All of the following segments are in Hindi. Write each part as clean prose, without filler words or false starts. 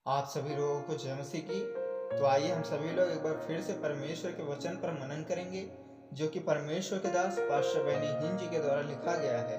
आप सभी लोगों को जय मसीह की। तो आइए हम सभी लोग एक बार फिर से परमेश्वर के वचन पर मनन करेंगे, जो कि परमेश्वर के दास पास्टर बेनी हिन जी के द्वारा लिखा गया है।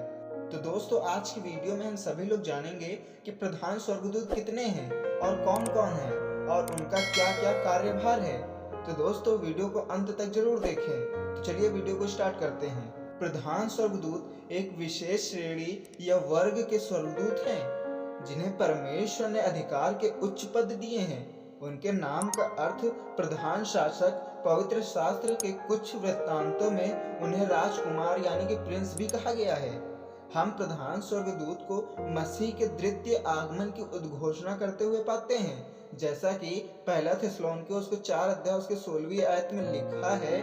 तो दोस्तों, आज की वीडियो में हम सभी लोग जानेंगे कि प्रधान स्वर्गदूत कितने हैं और कौन कौन है और उनका क्या क्या कार्यभार है। तो दोस्तों, वीडियो को अंत तक जरूर देखें। तो चलिए वीडियो को स्टार्ट करते हैं। प्रधान स्वर्गदूत एक विशेष श्रेणी या वर्ग के स्वर्गदूत हैं जिन्हें परमेश्वर ने अधिकार के उच्च पद दिए हैं। उनके नाम का अर्थ प्रधान शासक। पवित्र शास्त्र के कुछ वृत्तांतों में उन्हें राजकुमार यानी कि प्रिंस भी कहा गया है। हम प्रधान स्वर्गदूत को मसीह के द्वितीय आगमन की उद्घोषणा करते हुए पाते हैं, जैसा कि पहला थिस्सलुनीके उसके 4 अध्याय उसके 16वीं आयत में लिखा है,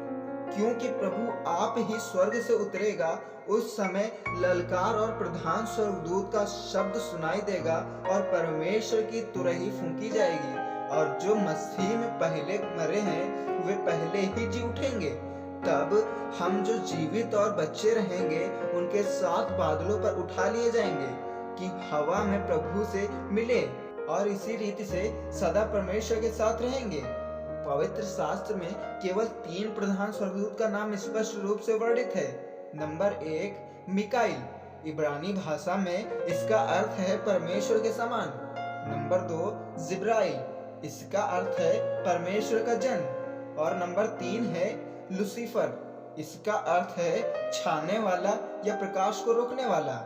क्योंकि प्रभु आप ही स्वर्ग से उतरेगा, उस समय ललकार और प्रधान स्वर्गदूत का शब्द सुनाई देगा और परमेश्वर की तुरही फूंकी जाएगी, और जो मसीह में पहले मरे हैं वे पहले ही जी उठेंगे। तब हम जो जीवित और बच्चे रहेंगे उनके साथ बादलों पर उठा लिए जाएंगे कि हवा में प्रभु से मिले, और इसी रीति से सदा परमेश्वर के साथ रहेंगे। पवित्र शास्त्र में केवल 3 प्रधान स्वर्गदूत का नाम स्पष्ट रूप से वर्णित है। नंबर 1 मिकाइल, इब्रानी भाषा में इसका अर्थ है परमेश्वर के समान। नंबर 2 जिब्राइल, इसका अर्थ है परमेश्वर का जन। और नंबर 3 है लूसीफर, इसका अर्थ है छाने वाला या प्रकाश को रोकने वाला।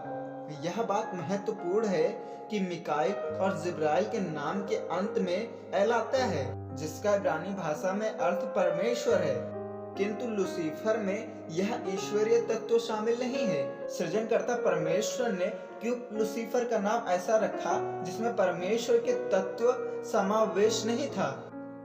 यह बात महत्वपूर्ण है कि मिकाइल और जिब्राइल के नाम के अंत में एल आता है, जिसका इब्रानी भाषा में अर्थ परमेश्वर है, किंतु लूसीफर में यह ईश्वरीय तत्व शामिल नहीं है। सृजनकर्ता परमेश्वर ने क्यों लूसीफर का नाम ऐसा रखा जिसमें परमेश्वर के तत्व समावेश नहीं था?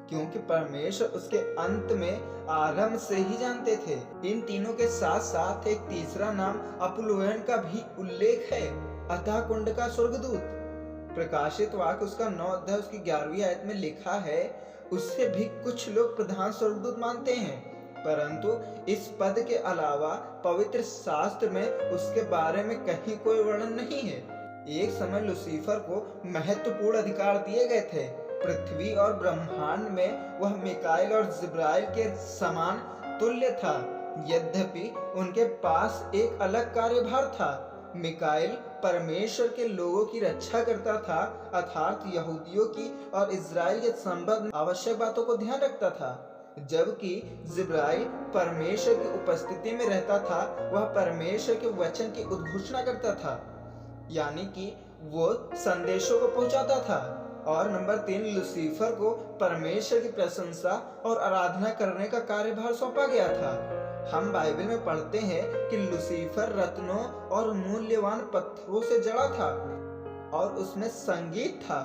क्योंकि परमेश्वर उसके अंत में आरंभ से ही जानते थे। इन तीनों के साथ साथ एक तीसरा नाम अपुल्योन का भी उल्लेख है, अतः कुंड का स्वर्गदूत। प्रकाशित वाक्य उसका 9 अध्याय उसकी 11वीं आयत में लिखा है, उससे भी कुछ लोग प्रधान स्वर्गदूत मानते हैं, परंतु इस पद के अलावा पवित्र शास्त्र में उसके बारे में कहीं कोई वर्णन नहीं है। एक समय लूसीफर को महत्वपूर्ण अधिकार दिए गए थे। पृथ्वी और ब्रह्मांड में वह मिकाइल और जिब्राइल के समान तुल्य था, यद्यपि उनके पास एक अलग कार्यभार था। मिकाइल परमेश्वर के लोगों की रक्षा करता था, अर्थात यहूदियों की और इजराइल के संबंध आवश्यक बातों को ध्यान रखता था, जबकि जिब्राइल परमेश्वर की उपस्थिति में रहता था। वह परमेश्वर के वचन की उद्घोषणा करता था, यानी कि वो संदेशों को पहुंचाता था। और नंबर 3 लूसीफर को परमेश्वर की प्रशंसा और आराधना करने का कार्यभार सौंपा गया था। हम बाइबल में पढ़ते हैं कि लूसीफर रत्नों और मूल्यवान पत्थरों से जड़ा था और उसमें संगीत था।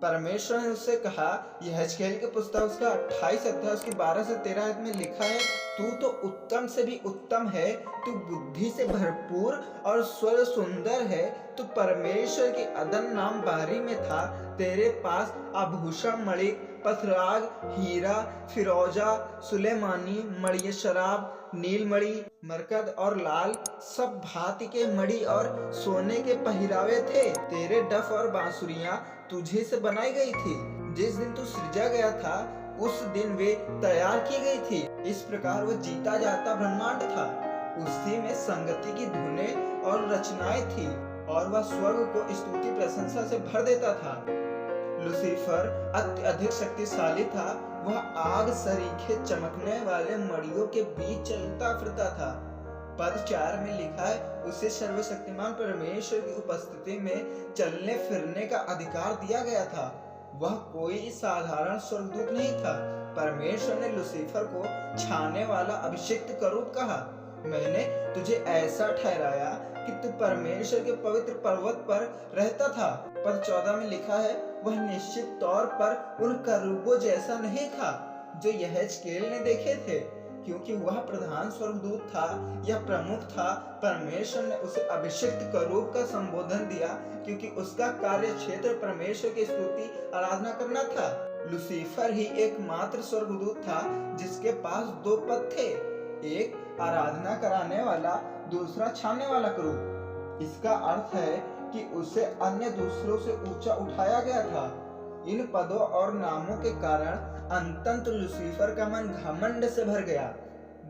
परमेश्वर ने उससे कहा, यहेजकेल की पुस्तक उसका 28 अध्याय उसकी 12 से 13 आयत में लिखा है, तू तो उत्तम से भी उत्तम है, तू बुद्धि से भरपूर और स्वर सुंदर है, तू परमेश्वर की अदन नाम बारी में था, तेरे पास आभूषण मणि, पथराग, हीरा, फिरोजा, सुलेमानी, मणि शराब, नीलमणि, मरकत और लाल सब भांति के मणि और सोने के पहिरावे थे। तेरे डफ और बांसुरियां तुझे से बनाई गई थी। जिस दिन तू सृजा गया था उस दिन वे तैयार की गई थी। इस प्रकार वह जीता जाता ब्रह्मांड था। उसी में संगति की धुनें और रचनाएं थी और वह स्वर्ग को स्तुति प्रशंसा से भर देता था। लूसीफर अत्यधिक शक्तिशाली था। वह आग सरीखे चमकने वाले मड़ियों के बीच चलता फिरता था। पद 4 में लिखा है, उसे सर्वशक्तिमान परमेश्वर की उपस्थिति में चलने फिरने का अधिकार दिया गया था। वह कोई साधारण स्वर्गदूत नहीं था। परमेश्वर ने लूसीफर को छाने वाला अभिषिक्त करूब कहा। मैंने तुझे ऐसा ठहराया कि तू परमेश्वर के पवित्र पर्वत पर रहता था। पद 14 में लिखा है, वह निश्चित तौर पर उन करूबों जैसा नहीं था जो यहेजकेल ने देखे थे, क्योंकि वह प्रधान स्वर्गदूत था या प्रमुख था। परमेश्वर ने उसे अभिषिक्त करूब का संबोधन दिया, क्योंकि उसका कार्य क्षेत्र परमेश्वर की स्तुति आराधना करना था। लूसीफर ही एकमात्र स्वर्गदूत था जिसके पास 2 पद थे, एक आराधना कराने वाला, दूसरा छाने वाला करूब। इसका अर्थ है कि उसे अन्य दूसरों से ऊंचा उठाया गया था। इन पदों और नामों के कारण अंतत लूसीफर का मन घमंड से भर गया।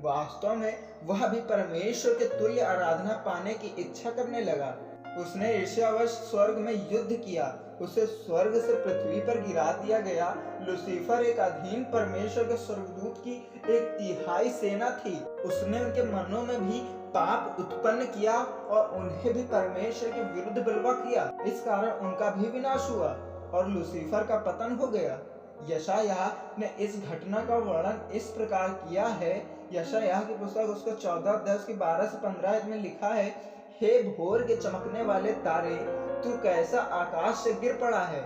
वास्तव में वह भी परमेश्वर के तुल्य आराधना पाने की इच्छा करने लगा। उसने ईर्ष्यावश स्वर्ग में युद्ध किया, उसे स्वर्ग से पृथ्वी पर गिरा दिया गया। लूसीफर एक अधीन परमेश्वर के स्वर्गदूत की 1/3 सेना थी। उसने उनके मनों में भी पाप उत्पन्न किया और उन्हें भी परमेश्वर के विरुद्ध बलवा किया। इस कारण उनका भी विनाश हुआ और लूसीफर का पतन हो गया। यशायाह ने इस घटना का वर्णन इस प्रकार किया है। यशायाह की पुस्तक उसका 14 अध्याय की 12 से 15 में लिखा है, हे भोर के चमकने वाले तारे, तू कैसा आकाश से गिर पड़ा है।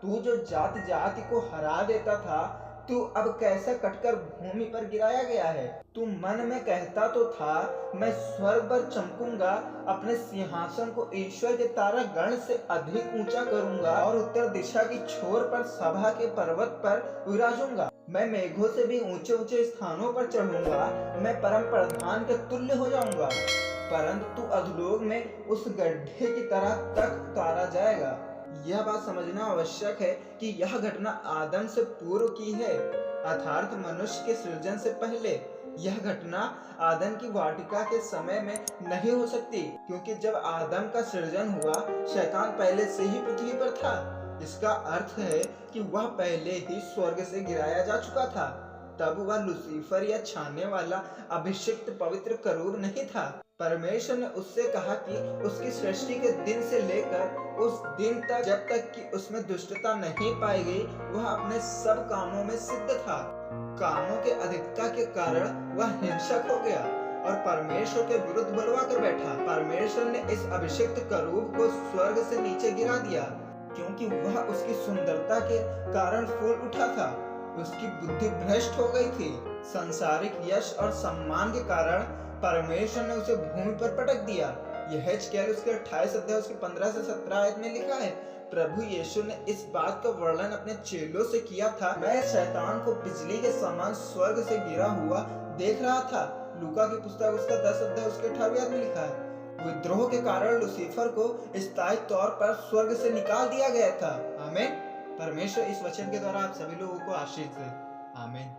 तू जो जाति जाति को हरा देता था, तू अब कैसा कटकर भूमि पर गिराया गया है। तू मन में कहता तो था, मैं स्वर्ग पर चमकूंगा, अपने सिंहासन को ईश्वर के तारा गण से अधिक ऊंचा करूंगा और उत्तर दिशा की छोर पर सभा के पर्वत पर विराजूंगा। मैं मेघों से भी ऊंचे ऊंचे स्थानों पर चढ़ूंगा, मैं परम प्रधान के तुल्य हो जाऊंगा। परंतु तू अधोलोक में उस गड्ढे की तरह तक उतारा जाएगा। यह बात समझना आवश्यक है कि यह घटना आदम से पूर्व की है, अर्थात मनुष्य के सृजन से पहले। यह घटना आदम की वाटिका के समय में नहीं हो सकती, क्योंकि जब आदम का सृजन हुआ, शैतान पहले से ही पृथ्वी पर था। इसका अर्थ है कि वह पहले ही स्वर्ग से गिराया जा चुका था। तब वह लूसीफर या छाने वाला अभिषिक्त पवित्र करूब नहीं था। परमेश्वर ने उससे कहा कि उसकी सृष्टि के दिन से लेकर उस दिन तक, जब तक कि उसमें दुष्टता नहीं पाई गई, वह अपने सब कामों में सिद्ध था। कामों के अधिकता के कारण वह हिंसक हो गया और परमेश्वर के विरुद्ध बलवा कर बैठा। परमेश्वर ने इस अभिषिक्त करूब को स्वर्ग से नीचे गिरा दिया, क्योंकि वह उसकी सुंदरता के कारण फूल उठा था। उसकी बुद्धि भ्रष्ट हो गई थी। सांसारिक यश और सम्मान के कारण परमेश्वर ने उसे भूमि पर पटक दिया। यहेजकेल उसके 28 अध्याय उसके 15 से 17 में लिखा है, प्रभु यीशु ने इस बात का वर्णन अपने चेलों से किया था, मैं शैतान को बिजली के समान स्वर्ग से गिरा हुआ देख रहा था। लूका की पुस्तक उसका 10 अध्याय उसके 18 में लिखा है। विद्रोह के कारण लूसीफर को स्थायी तौर पर स्वर्ग से निकाल दिया गया था। आमीन। परमेश्वर इस वचन के द्वारा आप सभी लोगों को आशीष दे। आमीन।